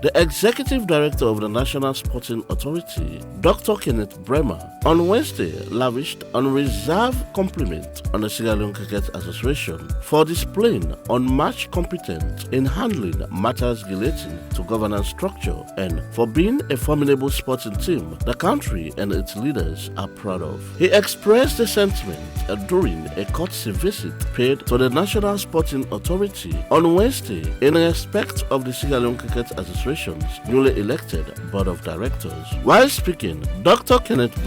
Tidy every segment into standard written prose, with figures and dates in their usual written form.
The Executive Director of the National Sporting Authority, Dr. KENNETH on Wednesday lavished unreserved compliment on the Sierra Leone Cricket Association for displaying unmatched competence in handling matters relating to governance structure and for being a formidable sporting team the country and its leaders are proud of. He expressed the sentiment during a courtesy visit paid to the National Sporting Authority on Wednesday in respect of the Sierra Leone Cricket Association's newly elected Board of Directors. While speaking, Dr. KENNETH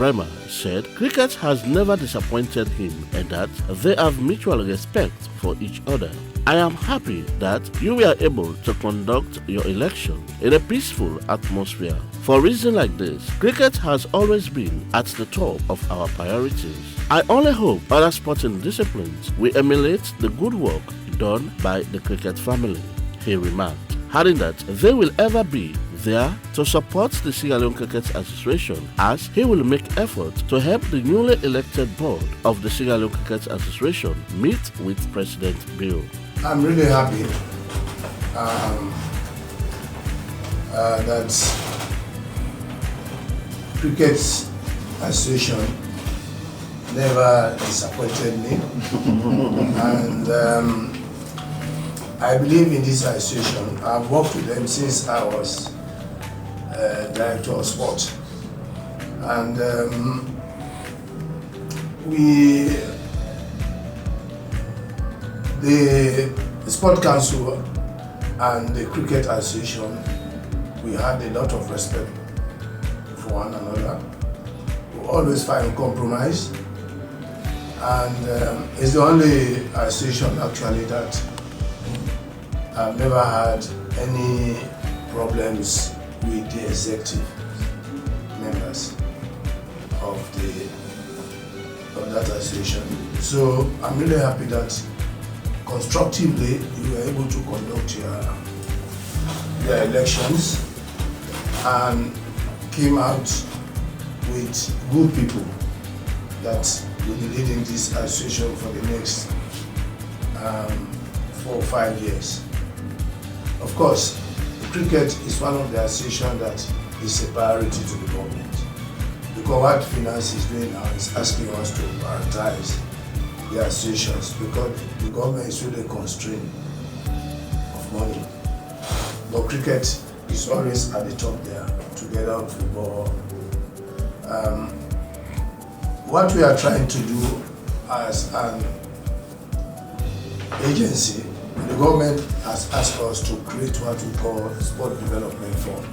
said cricket has never disappointed him and that they have mutual respect for each other. I am happy that you were able to conduct your election in a peaceful atmosphere. For reasons like this, cricket has always been at the top of our priorities. I only hope other sporting disciplines will emulate the good work done by the cricket family, he remarked, adding that they will ever be there to support the Sierra Leone Cricket Association as he will make effort to help the newly elected board of the Sierra Leone Cricket Association meet with President Bill. I'm really happy that Cricket Association never disappointed me, and I believe in this association. I've worked with them since I was Director of Sport, and the Sport Council and the Cricket Association, we had a lot of respect for one another. We always find compromise, and it's the only association actually that I've never had any problems with the executive members of that association. So I'm really happy that constructively you were able to conduct your elections and came out with good people that will be leading this association for the next 4 or 5 years. Of course, cricket is one of the associations that is a priority to the government, because what finance is doing now is asking us to prioritize the associations, because the government is really constrained of money. But cricket is always at the top there, together with football. What we are trying to do as an agency, the government has asked us to create what we call Sport Development Fund,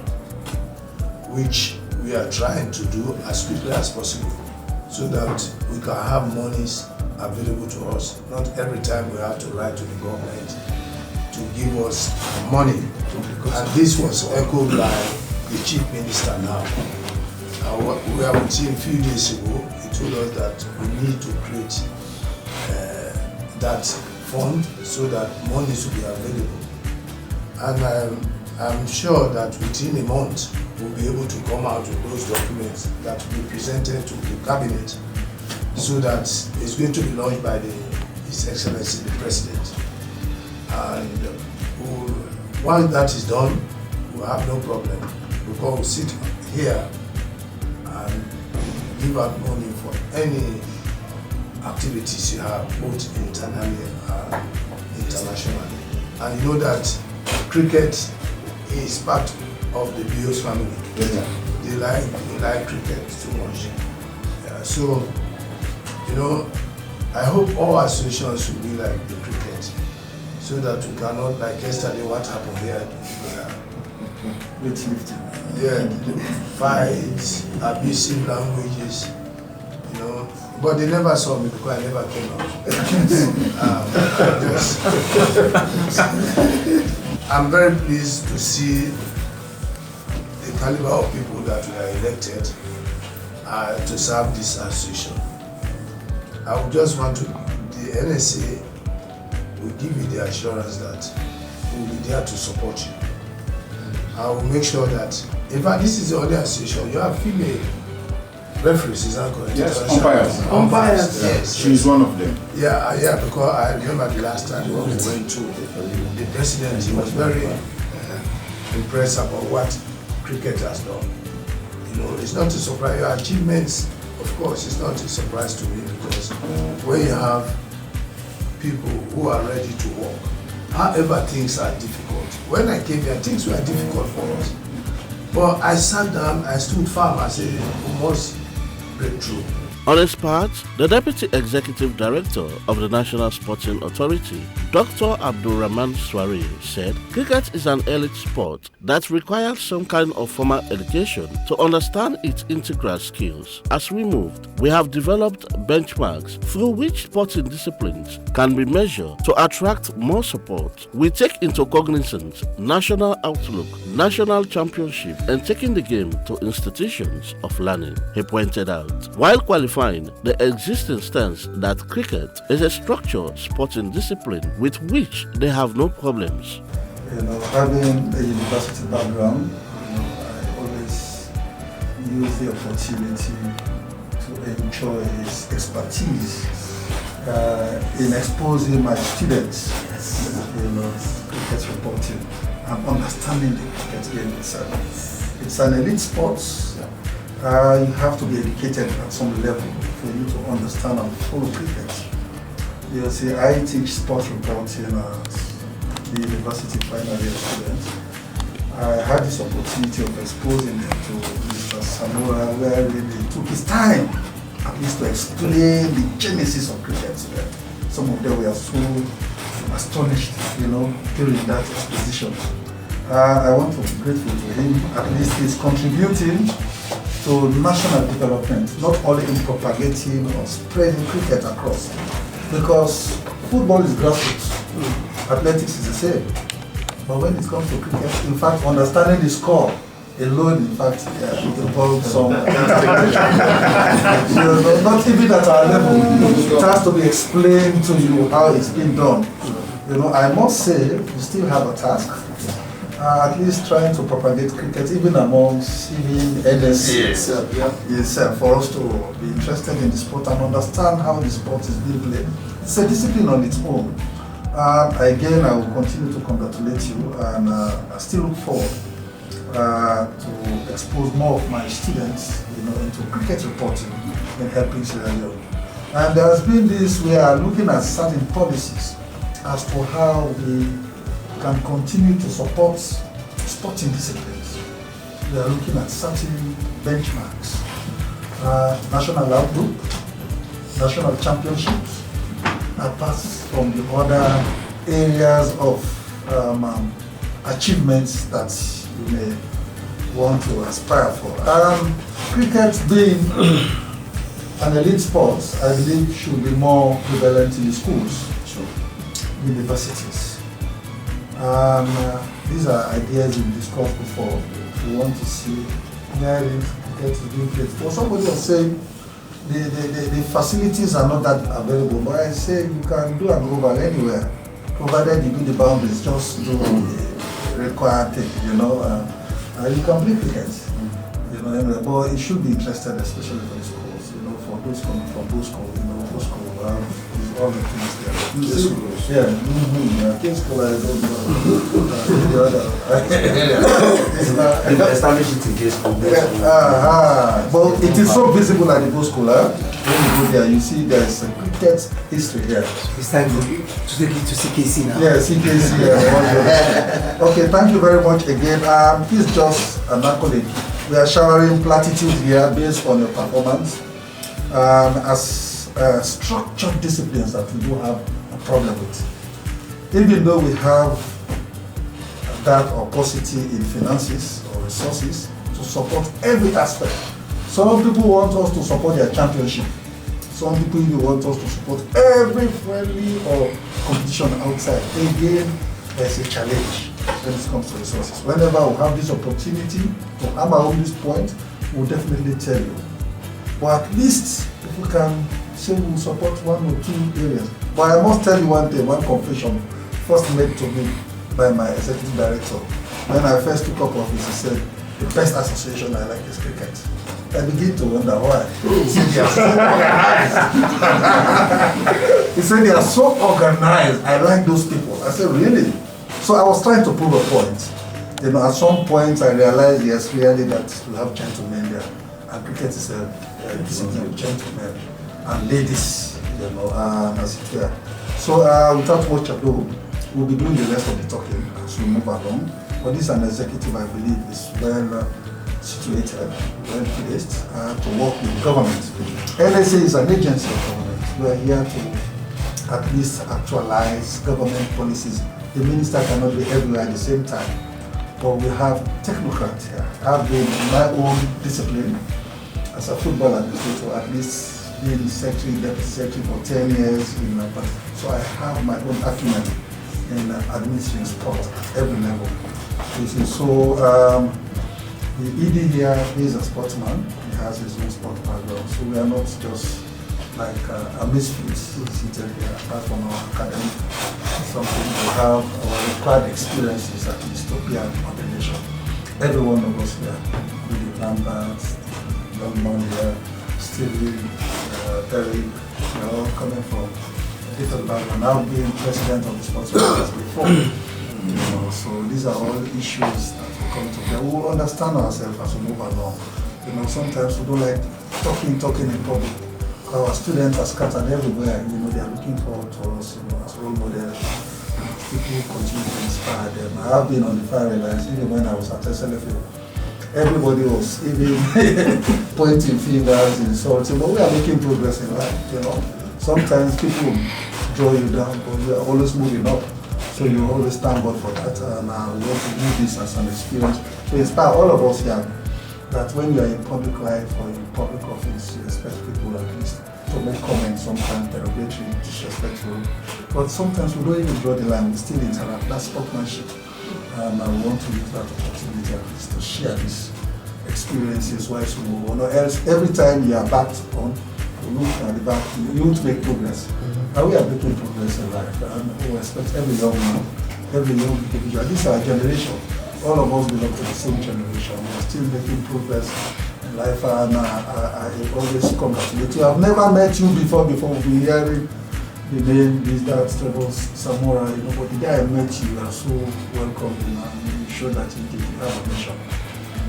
which we are trying to do as quickly as possible so that we can have monies available to us. Not every time we have to write to the government to give us money. And this was echoed by the Chief Minister now. We were with him a few days ago. He told us that we need to create that fund so that money should be available. And I'm sure that within a month we'll be able to come out with those documents that will be presented to the cabinet, so that it's going to be launched by His Excellency the President. And once that is done, we'll have no problem, because we'll sit here and give out money for any activities you have, both internally and internationally. And you know that cricket is part of the BIOS family. Yeah. They like cricket too much. Yeah, so, you know, I hope all associations will be like the cricket, so that we cannot, like yesterday, what happened here? Yeah, fights, abusive languages, you know. But they never saw me because I never came out. I'm very pleased to see the caliber of people that were elected to serve this association. I would just want to, the NSA will give you the assurance that we will be there to support you. I will make sure that, in fact, this is the only association, you have female referees, is that correct? Yes, umpires. Umpires, yes. She's one of them. Yeah, because I remember the last time when we went to the president, he was very impressed about what cricket has done. You know, it's not a surprise. Your achievements, of course, it's not a surprise to me, because when you have people who are ready to work, however things are difficult. When I came here, things were difficult for us. But I sat down, I stood firm, I said, we must break through. On his part, the Deputy Executive Director of the National Sporting Authority, Dr. RAHMAN SWARAY, said cricket is an elite sport that requires some kind of formal education to understand its integral skills. As we moved, we have developed benchmarks through which sporting disciplines can be measured to attract more support. We take into cognizance national outlook, national championship, and taking the game to institutions of learning, he pointed out, while qualifying the existing stance that cricket is a structured sporting discipline with which they have no problems. You know, having a university background, I always use the opportunity to enjoy his expertise in exposing my students, cricket reporting and understanding the cricket game itself. It's an elite sport. You have to be educated at some level for you to understand and follow cricket. You see, I teach sports reporting as the university final year student. I had this opportunity of exposing them to Mr. SAMURA, where he took his time at least to explain the genesis of cricket. Some of them were so astonished, during that exposition. I want to be grateful to him. At least he's contributing to national development, not only in propagating or spreading cricket across. Because football is grassroots, athletics is the same. But when it comes to cricket, in fact, understanding the score alone, in fact, involves some not even at our level. It has to be explained to you how it's been done. I must say, we still have a task. At least trying to propagate cricket even amongst NSC itself, for us to be interested in the sport and understand how the sport is being played. It's a discipline on its own. Again, I will continue to congratulate you, and I still look forward to expose more of my students into cricket reporting and helping Sierra Leone. And there has been this, we are looking at certain policies as to how we can continue to support sporting disciplines. We are looking at certain benchmarks, national outlook, national championships, apart from the other areas of achievements that you may want to aspire for. Cricket being an elite sport, I believe should be more prevalent in the schools, universities. These are ideas we've discussed before. We want to see where cricket is being played. For somebody was saying the facilities are not that available, but I say you can do an oval anywhere, provided you do the boundaries, just do the required thing, you can play cricket. Anyway, but it should be interested, especially for the schools, for those coming from those schools, all the things there. Kids school, I don't know. Establish it in case school. But it is so visible at the post school. When you go there, you see there's a cricket history here. It's time to take it to CKC now. Yeah, CKC. Okay, thank you very much again. This is just an accolade. We are showering platitudes here based on your performance. As structured disciplines that we do have a problem with. Even though we have that opacity in finances or resources to support every aspect. Some people want us to support their championship. Some people even want us to support every friendly or competition outside. Again, there's a challenge when it comes to resources. Whenever we have this opportunity to hammer on this point, we'll definitely tell you. But at least if we can say we'll support one or two areas. But I must tell you one thing, one confession, first made to me by my executive director. When I first took up office, he said, the best association I like is cricket. I begin to wonder why. He said they are so organized. I like those people. I said, really? So I was trying to prove a point. You know, at some point I realized, yes, really that we have gentlemen there. And cricket is a discipline of gentlemen and ladies, you know, as it were. So without much ado, we'll be doing the rest of the talking as we move along. But this is an executive, I believe, is well situated, well placed to work with government. LSA is an agency of government. We are here to at least actualize government policies. The minister cannot be everywhere at the same time. But we have technocrats here. I've been in my own discipline as a football administrator, at least being secretary, deputy secretary for 10 years. So I have my own acumen in administering sport at every level. So the ED here is a sportsman. He has his own sport background. So we are not just like a misfit seated here, apart from our academic. Something we have our required experiences at least to be an organization. Every one of us here, Willie Lambert, Young Man here, Stevie, Eric, we are all coming from a different background. Now being president of the sports office before. You know, so these are all issues that will come together. We will understand ourselves as we move along. You know, sometimes we don't like talking in public. Our students are scattered everywhere. You know, they are looking forward to us, you know, as role models. People continue to inspire them. I have been on the fire lines even when I was at SLFA. Everybody was even pointing fingers, insulting, but we are making progress in life. You know, sometimes people draw you down, but we are always moving up. So you always thank God for that, and we want to use this as an experience to inspire all of us here that when you are in public life or in public office, you expect people at least to make comments, sometimes derogatory, disrespectful. But sometimes we don't even draw the line, we still interact. That's sportsmanship. And we want to use that opportunity at least to share these experiences whilst we move on. Or else, every time you are backed on, you look at the back, you won't make progress. And we are making progress in life, and we expect every young man, every young individual. This is our generation. All of us belong to the same generation. We are still making progress in life, and I always congratulate you. I've never met you before we've been hearing the name, this, that, TREVOR, SAMURA, you know, but the day I met you, you are so welcoming, and you show that you have a mission.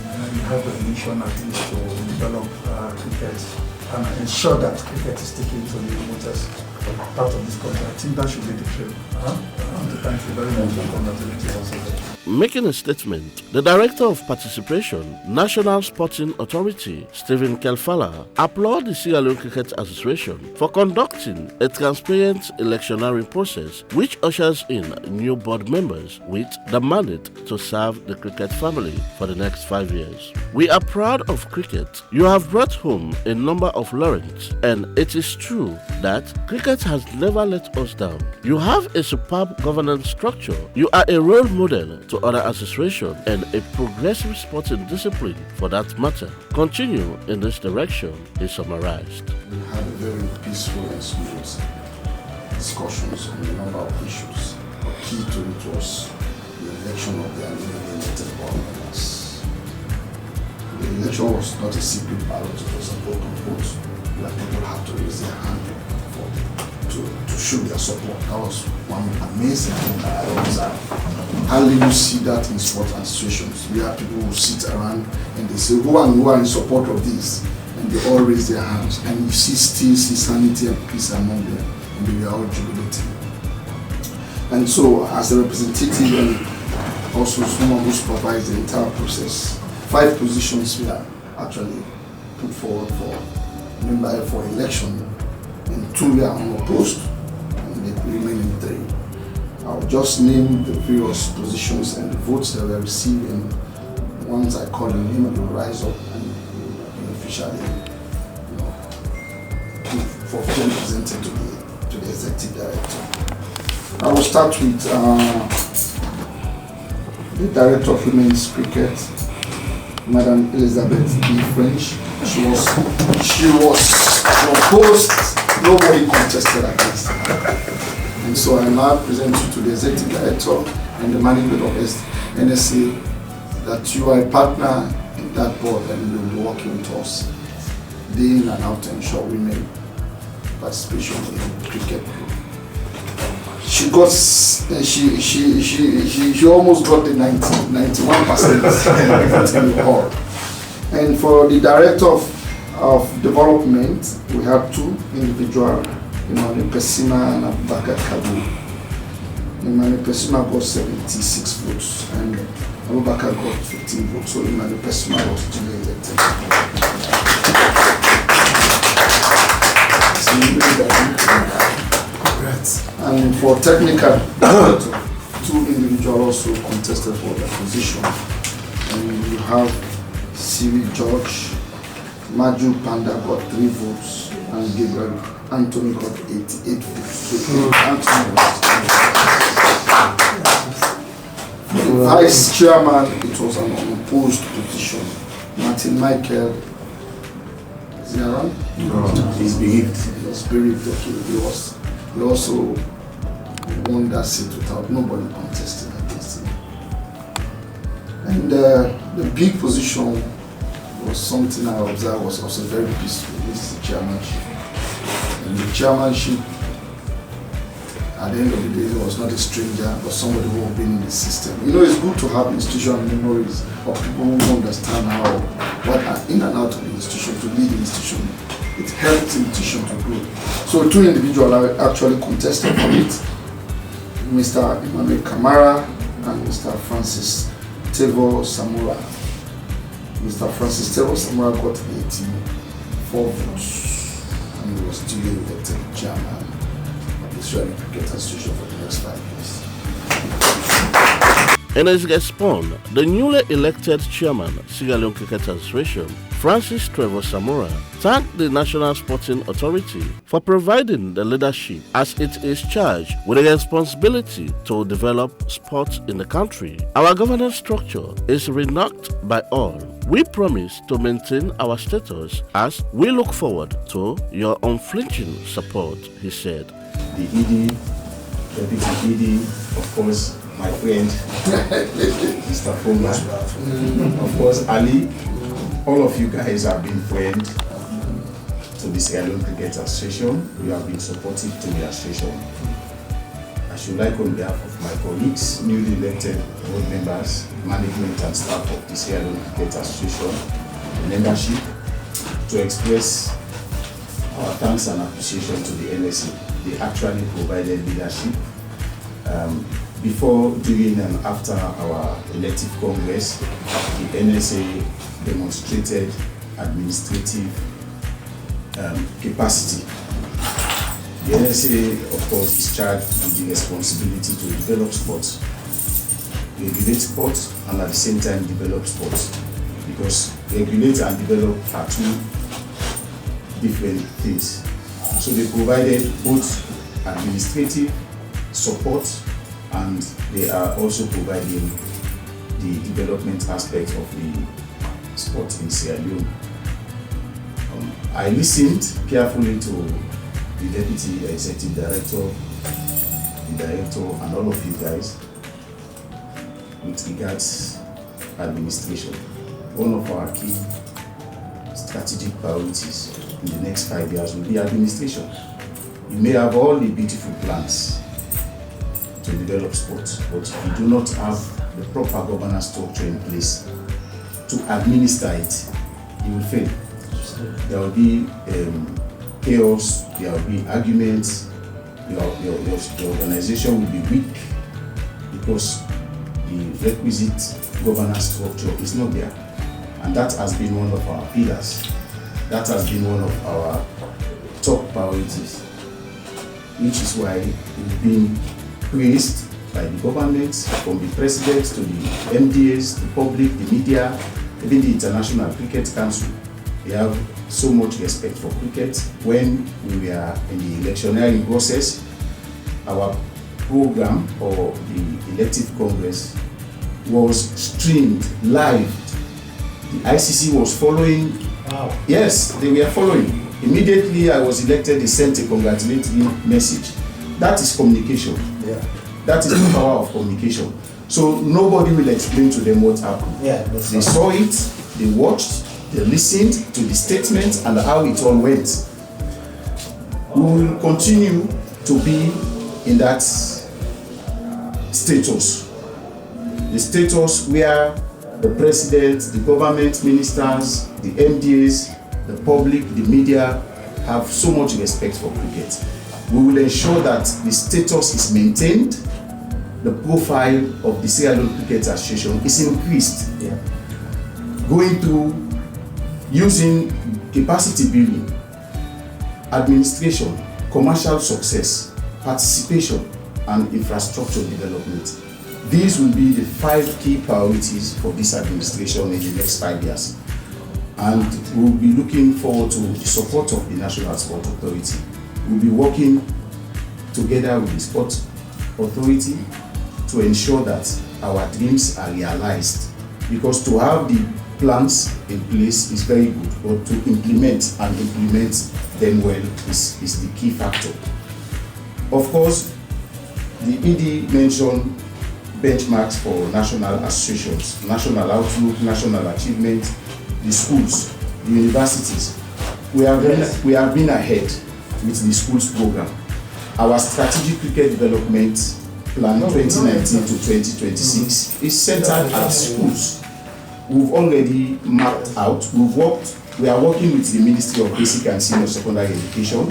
And you have a mission at least to develop cricket and ensure that cricket is taken to the remotest part of this country. I think that should be the truth. Thank you very much for congratulating us. Making a statement, the Director of Participation, National Sporting Authority, Stephen KELFALA, applauded the Sierra Leone Cricket Association for conducting a transparent electioneering process which ushers in new board members with the mandate to serve the cricket family for the next 5 years. We are proud of cricket. You have brought home a number of laurels, and it is true that cricket has never let us down. You have a superb governance structure. You are a role model to other associations and a progressive sporting discipline for that matter. Continue in this direction, he summarized. We had a very peaceful and smooth discussions on a number of issues. But key to it was the election of the newly elected board members. The election was not a secret ballot, it was a vote on vote, where people had to raise their hand to show their support. That was one amazing thing that I observed. Hardly you see that in sports associations. We have people who sit around and they say, who are in support of this? And they all raise their hands. And you still see sanity and peace among them. And they are all jubilating. And so, as a representative and also someone who supervises the entire process, 5 positions were actually put forward for member for election. And 2 were unopposed, and the remaining 3. I'll just name the various positions and the votes that were received, and once I call your name, you'll rise up and you'll officially, you know, for presented to the executive director. I will start with the director of women's cricket, Madam Elizabeth B. French. She was proposed. Nobody contested against her. And so I now present you to the executive director and the management of NSA that you are a partner in that board and you will be working with us day in and out to ensure women participation in cricket. she got she almost got the 91% in the hall. And for the director of development, we have two individuals, Emmanuel Pesima and Abubakar Kabu. Emmanuel Pesima got 76 votes and Abubakar got 15 votes, so Emmanuel Pesima was duly elected. And for technical, two individuals also contested for the position. And you have Siri George, Maju Panda got 3 votes, and Gabriel Anthony got 88 votes. So Anthony was for the vice chairman, it was an unopposed position. Martin Michael, is he around? No, he's bereaved. He was bereaved, okay. He also won that seat without nobody contesting against him. And the big position was something I observed was also very peaceful. This is the chairmanship. And the chairmanship, at the end of the day, it was not a stranger, but somebody who had been in the system. You know, it's good to have institutional memories of people who understand what are in and out of the institution, to lead the institution. It helps the institution to grow. So 2 individuals actually contested for it. Mr. Emmanuel Kamara and Mr. Francis TREVOR SAMURA. Mr. Francis TREVOR SAMURA got 84 votes and he was duly elected chairman of the Israeli Cricket Association for the next 5 years. In his response, the newly elected chairman, Sierra Leone Cricket Association, Francis TREVOR SAMURA, thanked the National Sporting Authority for providing the leadership as it is charged with the responsibility to develop sports in the country. Our governance structure is renowned by all. We promise to maintain our status as we look forward to your unflinching support, he said. The ED, Deputy ED, of course, my friend, Mr. Foma, of course, Ali. All of you guys have been friends to the Sierra Leone Cricket Association. You have been supportive to the association. I should like on behalf of my colleagues, newly elected board members, management and staff of the Sierra Leone Cricket Association, the membership, to express our thanks and appreciation to the NSA. They actually provided leadership before, during and after our elective congress. The NSA demonstrated administrative capacity. The NSA, of course, is charged with the responsibility to develop sports, regulate sports, and at the same time develop sports. Because regulate and develop are 2 different things. So they provided both administrative support and they are also providing the development aspect of the sport in Sierra Leone. I listened carefully to the Deputy Executive Director, the Director, and all of you guys with regards administration. One of our key strategic priorities in the next 5 years will be administration. You may have all the beautiful plans to develop sports, but if you do not have the proper governance structure in place to administer it, you will fail. There will be chaos, there will be arguments, your organization will be weak because the requisite governance structure is not there. And that has been one of our pillars. That has been one of our top priorities, which is why we've been praised by the government, from the president to the MDAs, the public, the media, even the International Cricket Council. They have so much respect for cricket. When we were in the electioneering process, our program or the elective congress was streamed live. The ICC was following. Wow. Yes, they were following. Immediately I was elected, they sent a congratulatory message. That is communication. Yeah. That is the power of communication. So nobody will explain to them what happened. Yeah, they saw it, they watched, they listened to the statement and how it all went. We will continue to be in that status. The status where the president, the government ministers, the MDAs, the public, the media have so much respect for cricket. We will ensure that the status is maintained, the profile of the Sierra Leone Cricket Association is increased. Yeah. Going through using capacity building, administration, commercial success, participation, and infrastructure development. These will be the 5 key priorities for this administration in the next 5 years. And we'll be looking forward to the support of the National Sport Authority. We'll be working together with the Sport Authority to ensure that our dreams are realized. Because to have the plans in place is very good, but to implement them well is the key factor. Of course, the ED mentioned benchmarks for national associations, national outlook, national achievement, the schools, the universities. We have been ahead with the schools program. Our strategic cricket development plan 2019 to 2026 is centered at schools. We've already mapped out, we are working with the Ministry of Basic and Senior Secondary Education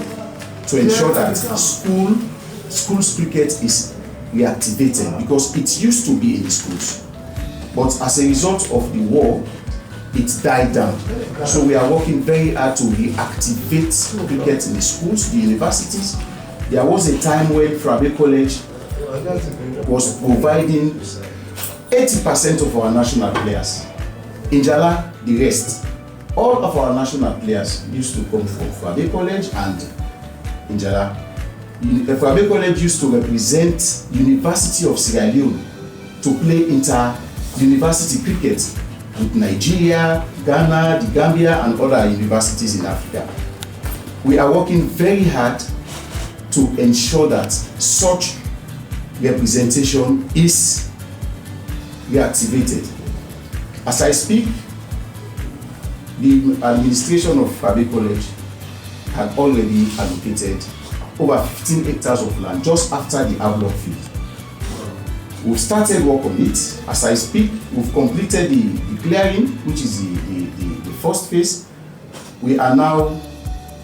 to ensure that schools cricket is reactivated, because it used to be in the schools. But as a result of the war, it died down. So we are working very hard to reactivate cricket in the schools, the universities. There was a time when Frabe College was providing 80% of our national players. In Jala, the rest. All of our national players used to come from Frabe College and Injala. Frabe College used to represent University of Sierra Leone to play inter-university cricket with Nigeria, Ghana, the Gambia, and other universities in Africa. We are working very hard to ensure that such representation is reactivated. As I speak, the administration of Frabe College had already allocated over 15 hectares of land just after the ABDUL field. We've started work on it. As I speak, we've completed the clearing, which is the first phase. We are now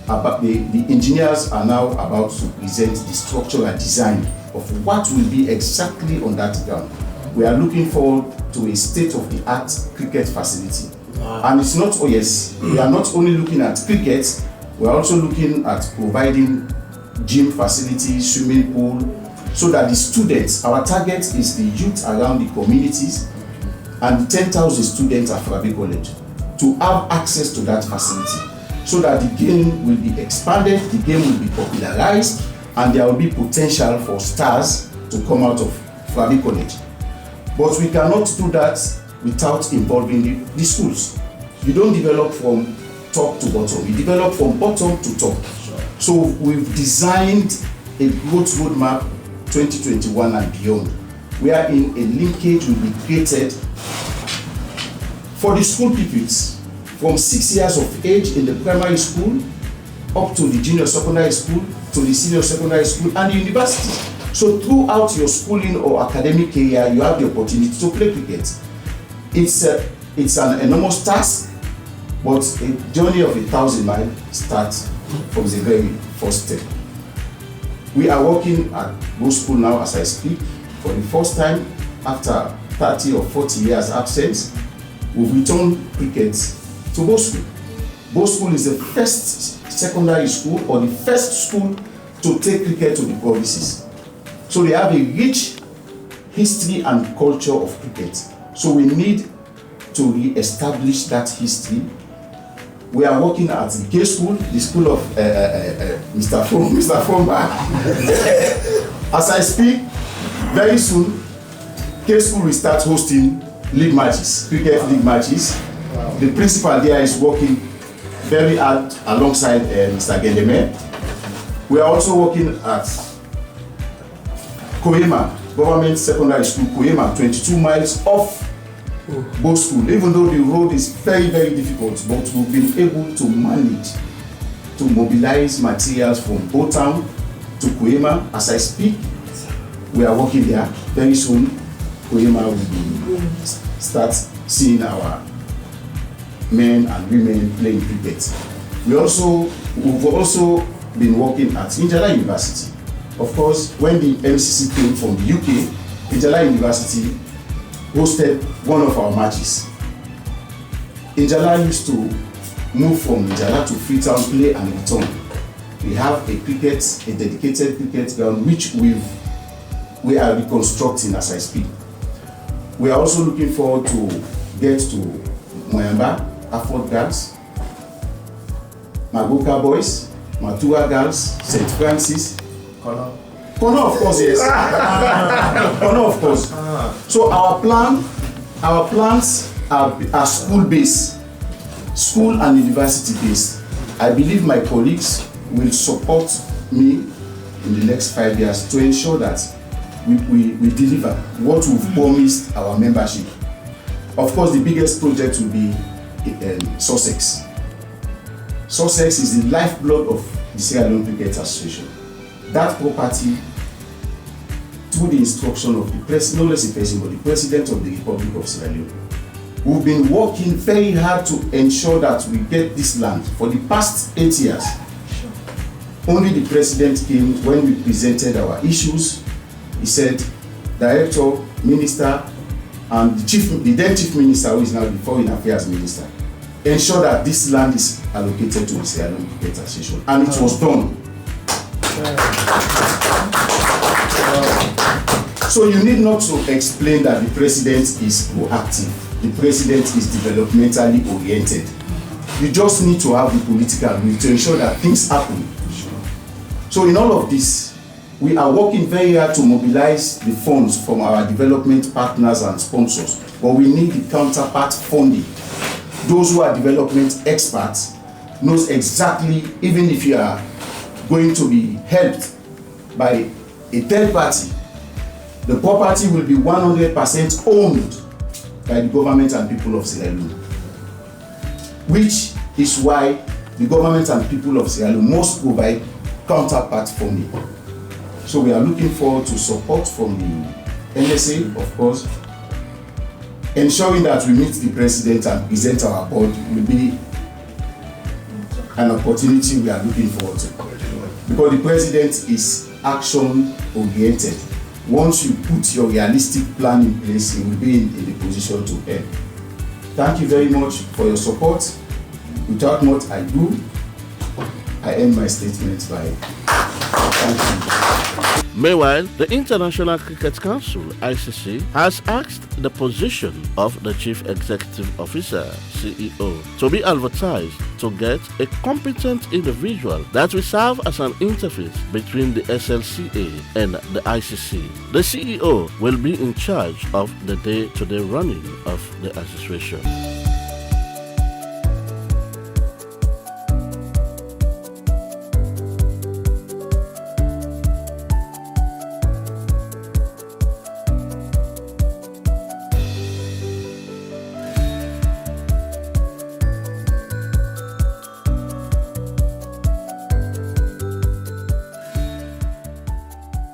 about the engineers are now about to present the structural design of what will be exactly on that ground. We are looking forward to a state-of-the-art cricket facility. And it's not, we are not only looking at cricket, we are also looking at providing gym facilities, swimming pool, so that the students, our target is the youth around the communities and 10,000 students at Frabe College to have access to that facility, so that the game will be expanded, the game will be popularized, and there will be potential for stars to come out of Frabe College. But we cannot do that without involving the schools. You don't develop from top to bottom, you develop from bottom to top. So we've designed a growth roadmap 2021 and beyond, wherein a linkage will be created for the school pupils from 6 years of age in the primary school up to the junior secondary school, to the senior secondary school and the university. So throughout your schooling or academic career, you have the opportunity to play cricket. It's an enormous task, but a journey of 1,000 miles starts from the very first step. We are working at Bo School now as I speak. For the first time after 30 or 40 years absence, we've returned cricket to Bo School. Bo School is the first secondary school or the first school to take cricket to the provinces. So they have a rich history and culture of cricket. So we need to re-establish that history. We are working at the K School, the school of Mr. Fomba. As I speak, very soon, K School will start hosting league matches, cricket league matches. Wow. The principal there is working very hard alongside Mr. Gendeme. We are also working at Koyema, Government Secondary School, Koyema, 22 miles off Bo School, even though the road is very, very difficult, but we've been able to manage to mobilize materials from Bo Town to Koyema. As I speak, we are working there. Very soon, Koyema will start seeing our men and women playing cricket. We've also been working at Njala University. Of course, when the MCC came from the UK, Njala University hosted one of our matches. Njala used to move from Njala to Freetown, play and return. We have a dedicated cricket ground which we are reconstructing as I speak. We are also looking forward to get to Moyamba, Afford Girls, Magoka Boys, Matua Girls, St. Francis, Kono, of course, yes. Kono, of course. So our plans are school-based, school and university-based. I believe my colleagues will support me in the next 5 years to ensure that we deliver what we've promised our membership. Of course, the biggest project will be Sussex. Sussex is the lifeblood of the Sierra Leone Cricket Association. That property, through the instruction of the president, no less the president, but the President of the Republic of Sierra Leone, we've been working very hard to ensure that we get this land for the past 8 years. Only the president came when we presented our issues. He said, Director, Minister, and the then Chief Minister, who is now the Foreign Affairs Minister, ensure that this land is allocated to the Sierra Leone Cricket Association. And it was done. So you need not to explain that the president is proactive. The president is developmentally oriented. You just need to have the political will to ensure that things happen. So in all of this, we are working very hard to mobilize the funds from our development partners and sponsors, but we need the counterpart funding. Those who are development experts knows exactly, even if you are going to be helped by a third party, the property will be 100% owned by the government and people of Sierra Leone, which is why the government and people of Sierra Leone must provide counterpart funding. So we are looking forward to support from the NSA, of course. Ensuring that we meet the president and present our board will be an opportunity we are looking forward to. Because the president is action-oriented. Once you put your realistic plan in place, he will be in the position to help. Thank you very much for your support. Without much ado, I end my statement by thank you. Meanwhile, the International Cricket Council, ICC, has asked the position of the Chief Executive Officer, CEO, to be advertised to get a competent individual that will serve as an interface between the SLCA and the ICC. The CEO will be in charge of the day-to-day running of the association.